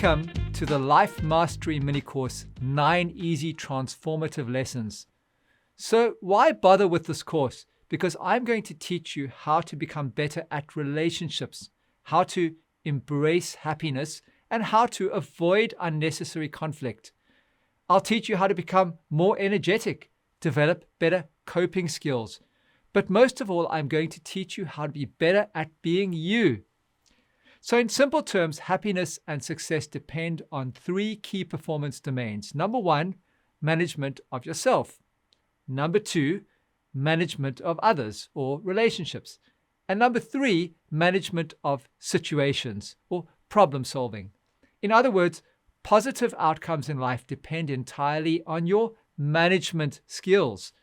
Welcome to the Life Mastery Mini Course, 9 Easy Transformative Lessons. So why bother with this course? Because I'm going to teach you how to become better at relationships, how to embrace happiness, and how to avoid unnecessary conflict. I'll teach you how to become more energetic, develop better coping skills. But most of all, I'm going to teach you how to be better at being you. So in simple terms, happiness and success depend on 3 key performance domains. Number 1, management of yourself. Number 2, management of others or relationships. And number 3, management of situations or problem solving. In other words, positive outcomes in life depend entirely on your management skills.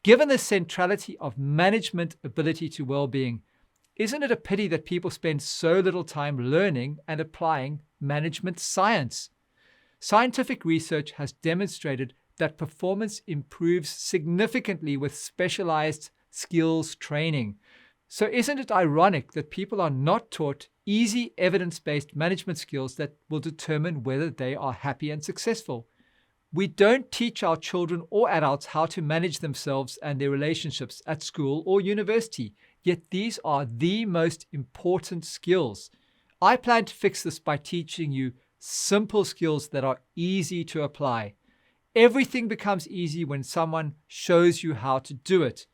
Given the centrality of management ability to well-being, isn't it a pity that people spend so little time learning and applying management science? Scientific research has demonstrated that performance improves significantly with specialized skills training. So isn't it ironic that people are not taught easy evidence-based management skills that will determine whether they are happy and successful? We don't teach our children or adults how to manage themselves and their relationships at school or university, yet these are the most important skills. I plan to fix this by teaching you simple skills that are easy to apply. Everything becomes easy when someone shows you how to do it.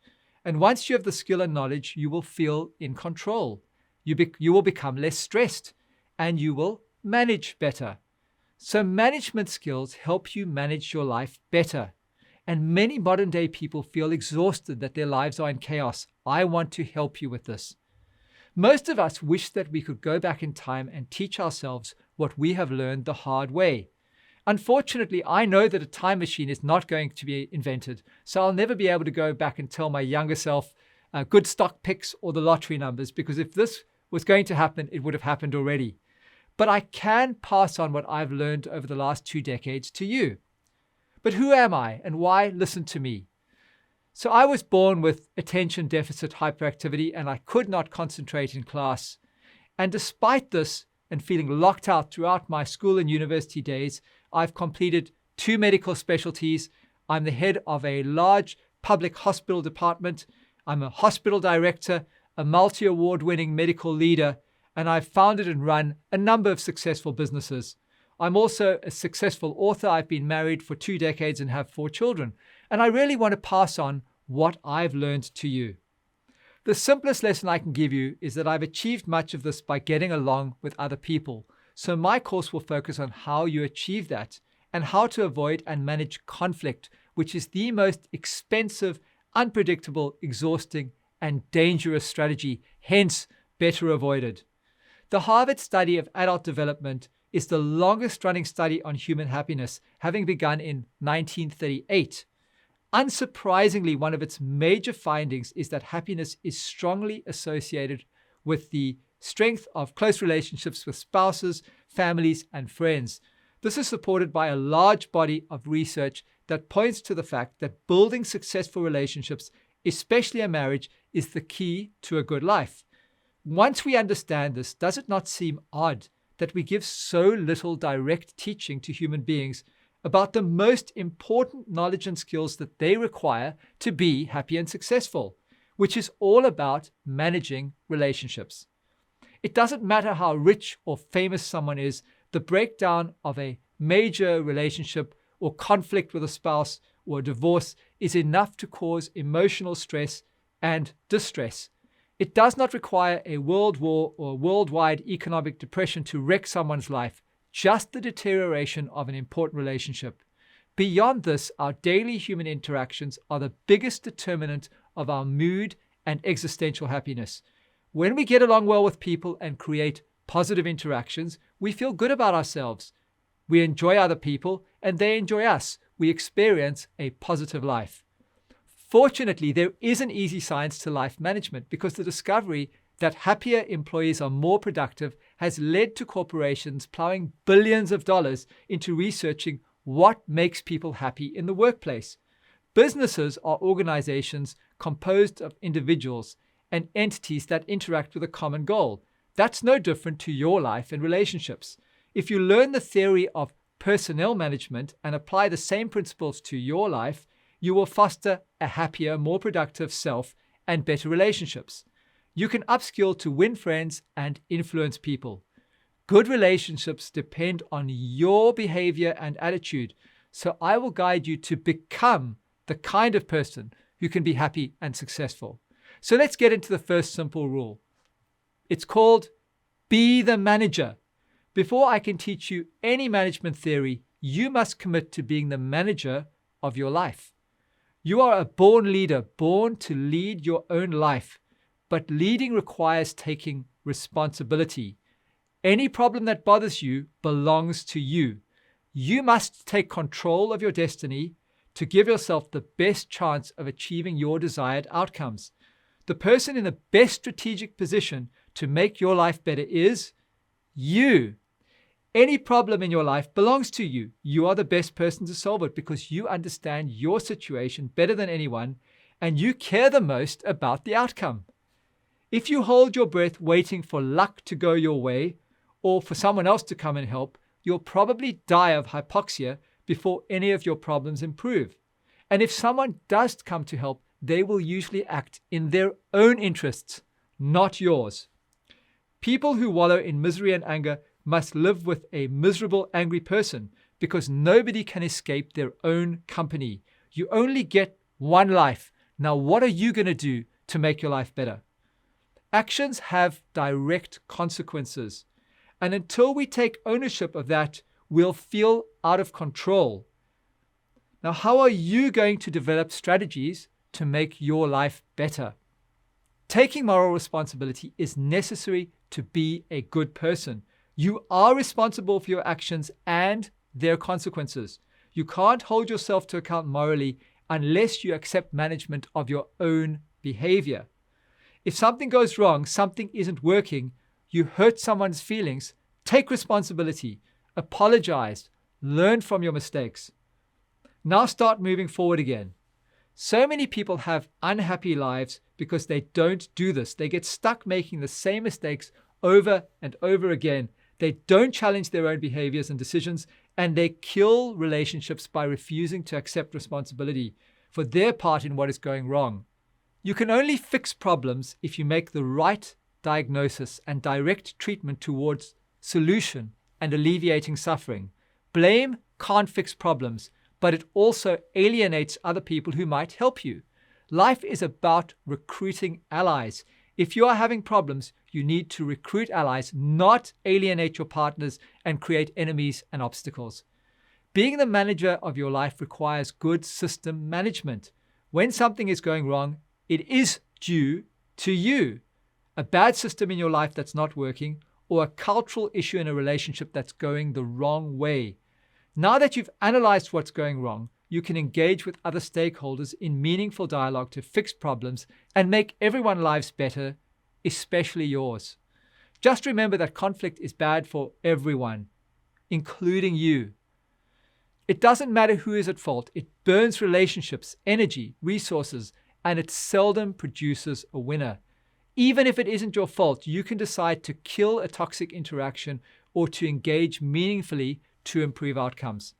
And once you have the skill and knowledge, you will feel in control. You will become less stressed and you will manage better. So management skills help you manage your life better. And many modern day people feel exhausted that their lives are in chaos. I want to help you with this. Most of us wish that we could go back in time and teach ourselves what we have learned the hard way. Unfortunately, I know that a time machine is not going to be invented, so I'll never be able to go back and tell my younger self good stock picks or the lottery numbers, because if this was going to happen, it would have happened already. But I can pass on what I've learned over the last 2 decades to you. But who am I and why listen to me? So I was born with attention deficit hyperactivity and I could not concentrate in class. And despite this and feeling locked out throughout my school and university days, I've completed 2 medical specialties. I'm the head of a large public hospital department. I'm a hospital director, a multi-award-winning medical leader, and I've founded and run a number of successful businesses. I'm also a successful author. I've been married for 2 decades and have 4 children. And I really want to pass on what I've learned to you. The simplest lesson I can give you is that I've achieved much of this by getting along with other people. So my course will focus on how you achieve that and how to avoid and manage conflict, which is the most expensive, unpredictable, exhausting, and dangerous strategy, hence better avoided. The Harvard study of adult development is the longest running study on human happiness, having begun in 1938. Unsurprisingly, one of its major findings is that happiness is strongly associated with the strength of close relationships with spouses, families, and friends. This is supported by a large body of research that points to the fact that building successful relationships, especially a marriage, is the key to a good life. Once we understand this, does it not seem odd that we give so little direct teaching to human beings about the most important knowledge and skills that they require to be happy and successful, which is all about managing relationships? It doesn't matter how rich or famous someone is, the breakdown of a major relationship or conflict with a spouse or a divorce is enough to cause emotional stress and distress. It does not require a world war or worldwide economic depression to wreck someone's life, just the deterioration of an important relationship. Beyond this, our daily human interactions are the biggest determinant of our mood and existential happiness. When we get along well with people and create positive interactions, we feel good about ourselves. We enjoy other people and they enjoy us. We experience a positive life. Fortunately, there is an easy science to life management because the discovery that happier employees are more productive has led to corporations plowing billions of dollars into researching what makes people happy in the workplace. Businesses are organizations composed of individuals and entities that interact with a common goal. That's no different to your life and relationships. If you learn the theory of personnel management and apply the same principles to your life, you will foster a happier, more productive self and better relationships. You can upskill to win friends and influence people. Good relationships depend on your behavior and attitude, so I will guide you to become the kind of person who can be happy and successful. So let's get into the first simple rule. It's called be the manager. Before I can teach you any management theory, you must commit to being the manager of your life. You are a born leader, born to lead your own life, but leading requires taking responsibility. Any problem that bothers you belongs to you. You must take control of your destiny to give yourself the best chance of achieving your desired outcomes. The person in the best strategic position to make your life better is you. Any problem in your life belongs to you. You are the best person to solve it because you understand your situation better than anyone and you care the most about the outcome. If you hold your breath waiting for luck to go your way or for someone else to come and help, you'll probably die of hypoxia before any of your problems improve. And if someone does come to help, they will usually act in their own interests, not yours. People who wallow in misery and anger must live with a miserable, angry person because nobody can escape their own company. You only get one life. Now, what are you going to do to make your life better? Actions have direct consequences. And until we take ownership of that, we'll feel out of control. Now, how are you going to develop strategies to make your life better? Taking moral responsibility is necessary to be a good person. You are responsible for your actions and their consequences. You can't hold yourself to account morally unless you accept management of your own behavior. If something goes wrong, something isn't working, you hurt someone's feelings, take responsibility, apologize, learn from your mistakes. Now start moving forward again. So many people have unhappy lives because they don't do this. They get stuck making the same mistakes over and over again. They don't challenge their own behaviors and decisions, and they kill relationships by refusing to accept responsibility for their part in what is going wrong. You can only fix problems if you make the right diagnosis and direct treatment towards solution and alleviating suffering. Blame can't fix problems, but it also alienates other people who might help you. Life is about recruiting allies. If you are having problems, you need to recruit allies, not alienate your partners and create enemies and obstacles. Being the manager of your life requires good system management. When something is going wrong, it is due to you. A bad system in your life that's not working, or a cultural issue in a relationship that's going the wrong way. Now that you've analyzed what's going wrong, you can engage with other stakeholders in meaningful dialogue to fix problems and make everyone's lives better, especially yours. Just remember that conflict is bad for everyone, including you. It doesn't matter who is at fault. It burns relationships, energy, resources, and it seldom produces a winner. Even if it isn't your fault, you can decide to kill a toxic interaction or to engage meaningfully to improve outcomes.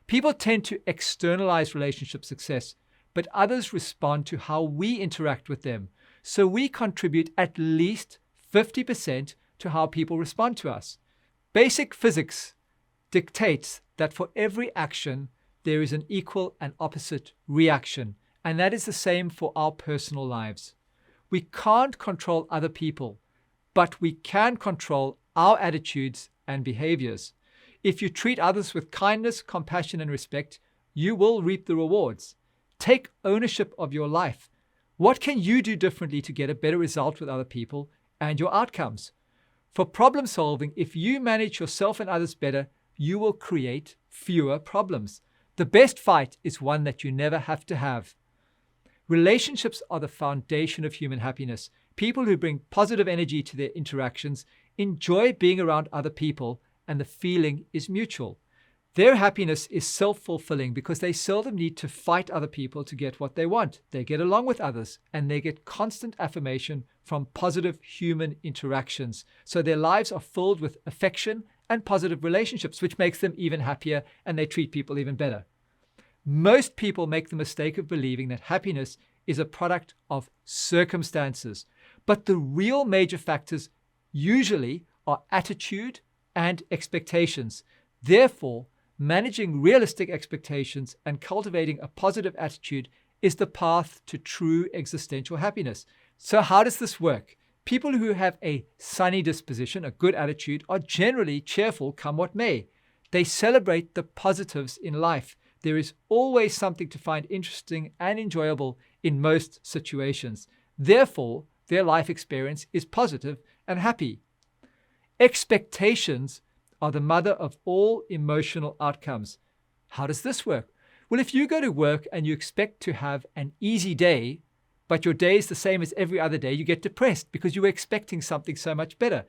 People tend to externalize relationship success, but others respond to how we interact with them. So we contribute at least 50% to how people respond to us. Basic physics dictates that for every action, there is an equal and opposite reaction, and that is the same for our personal lives. We can't control other people, but we can control our attitudes and behaviors. If you treat others with kindness, compassion, and respect, you will reap the rewards. Take ownership of your life. What can you do differently to get a better result with other people and your outcomes? For problem solving, if you manage yourself and others better, you will create fewer problems. The best fight is one that you never have to have. Relationships are the foundation of human happiness. People who bring positive energy to their interactions enjoy being around other people, and the feeling is mutual. Their happiness is self-fulfilling because they seldom need to fight other people to get what they want. They get along with others and they get constant affirmation from positive human interactions. So their lives are filled with affection and positive relationships, which makes them even happier and they treat people even better. Most people make the mistake of believing that happiness is a product of circumstances, but the real major factors usually are attitude and expectations. Therefore, managing realistic expectations and cultivating a positive attitude is the path to true existential happiness. So how does this work? People who have a sunny disposition, a good attitude, are generally cheerful come what may. They celebrate the positives in life. There is always something to find interesting and enjoyable in most situations. Therefore, their life experience is positive and happy. Expectations are the mother of all emotional outcomes. How does this work? Well, if you go to work and you expect to have an easy day, but your day is the same as every other day, you get depressed because you were expecting something so much better.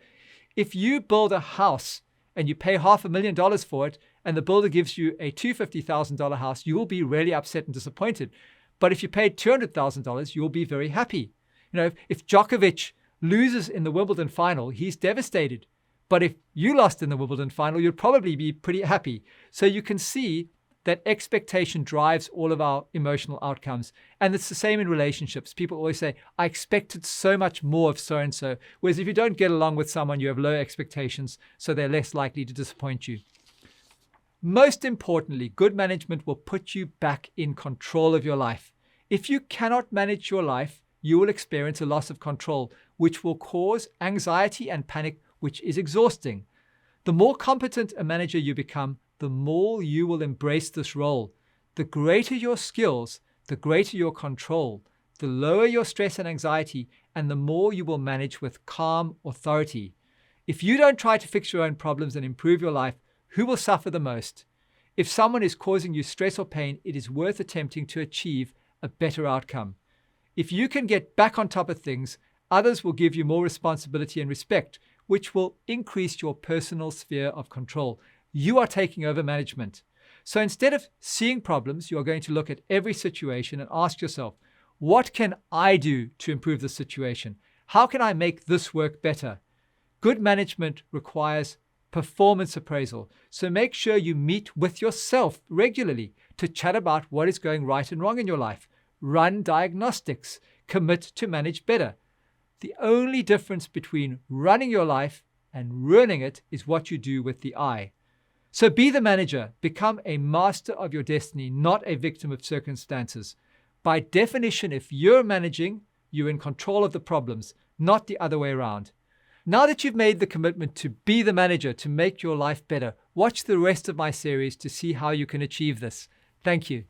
If you build a house and you pay $500,000 for it, and the builder gives you a $250,000 house, you will be really upset and disappointed. But if you paid $200,000, you'll be very happy. If Djokovic loses in the Wimbledon final, he's devastated. But if you lost in the Wimbledon final, you'd probably be pretty happy. So you can see that expectation drives all of our emotional outcomes. And it's the same in relationships. People always say, I expected so much more of so-and-so. Whereas if you don't get along with someone, you have low expectations, so they're less likely to disappoint you. Most importantly, good management will put you back in control of your life. If you cannot manage your life, you will experience a loss of control, which will cause anxiety and panic, which is exhausting. The more competent a manager you become, the more you will embrace this role. The greater your skills, the greater your control, the lower your stress and anxiety, and the more you will manage with calm authority. If you don't try to fix your own problems and improve your life, who will suffer the most? If someone is causing you stress or pain, it is worth attempting to achieve a better outcome. If you can get back on top of things, others will give you more responsibility and respect, which will increase your personal sphere of control. You are taking over management. So instead of seeing problems, you are going to look at every situation and ask yourself, what can I do to improve the situation? How can I make this work better? Good management requires performance appraisal. So make sure you meet with yourself regularly to chat about what is going right and wrong in your life. Run diagnostics. Commit to manage better. The only difference between running your life and ruining it is what you do with the I. So be the manager. Become a master of your destiny, not a victim of circumstances. By definition, if you're managing, you're in control of the problems, not the other way around. Now that you've made the commitment to be the manager, to make your life better, watch the rest of my series to see how you can achieve this. Thank you.